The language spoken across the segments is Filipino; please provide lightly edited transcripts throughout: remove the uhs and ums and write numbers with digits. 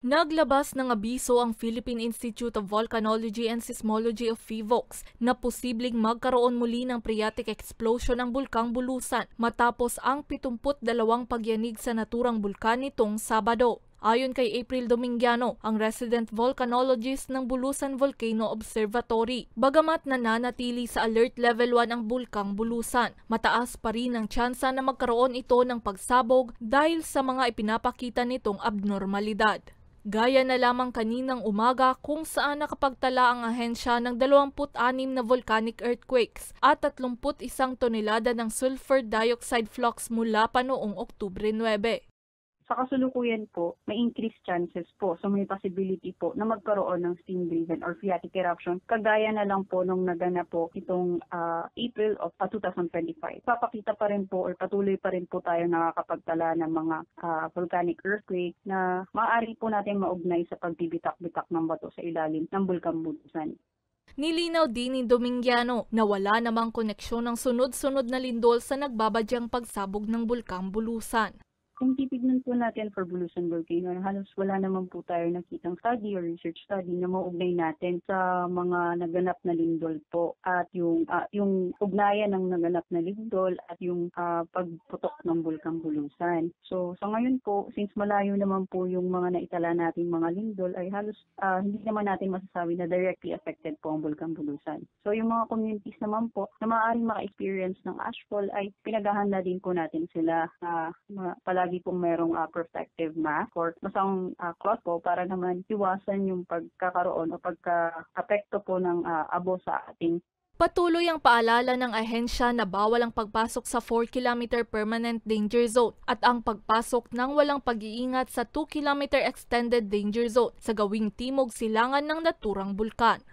Naglabas ng abiso ang Philippine Institute of Volcanology and Seismology of PHIVOLCS na posibleng magkaroon muli ng phreatic explosion ng Bulkang Bulusan matapos ang 72 pagyanig sa naturang bulkan nitong Sabado. Ayon kay April Domingiano, ang resident volcanologist ng Bulusan Volcano Observatory, bagamat nananatili sa Alert Level 1 ang Bulkang Bulusan, mataas pa rin ang tsansa na magkaroon ito ng pagsabog dahil sa mga ipinapakita nitong abnormalidad. Gaya na lamang kaninang umaga kung saan nakapagtala ang ahensya ng 26 na volcanic earthquakes at 31 tonelada ng sulfur dioxide flux mula pa noong Oktubre 9. Sa kasalukuyan po, may increased chances po. So may possibility po na magkaroon ng steam-driven or phreatic eruption kagaya na lang po nung naganap po itong April of 2025. Papakita pa rin po or patuloy pa rin po tayo nakakapagtala ng mga volcanic earthquake na maaari po natin maugnay sa pagbibitak-bitak ng bato sa ilalim ng Bulkang Bulusan. Nilinaw din ni Domingiano na wala namang koneksyon ng sunod-sunod na lindol sa nagbabadyang pagsabog ng Bulkang Bulusan. Kung titignan po natin for Bulusan Volcano, halos wala naman po tayo nakitang study or research study na mauugnay natin sa mga naganap na lindol po at yung ugnayan ng naganap na lindol at yung pagputok ng Bulkang Bulusan. So sa ngayon po, since malayo naman po yung mga naitala nating mga lindol ay halos hindi naman natin masasabi na directly affected po ang Bulkang Bulusan. So yung mga communities naman po na maaaring maka-experience ng ashfall ay pinaghahanda din po natin sila palagi pong merong protective mask or masang cloth po para naman iwasan yung pagkakaroon o pagka-apekto po ng abo sa ating. Patuloy ang paalala ng ahensya na bawal ang pagpasok sa 4-kilometer permanent danger zone at ang pagpasok ng walang pag-iingat sa 2-kilometer extended danger zone sa gawing timog silangan ng naturang bulkan.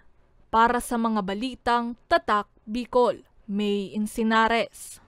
Para sa mga balitang Tatak Bicol, May Insinares.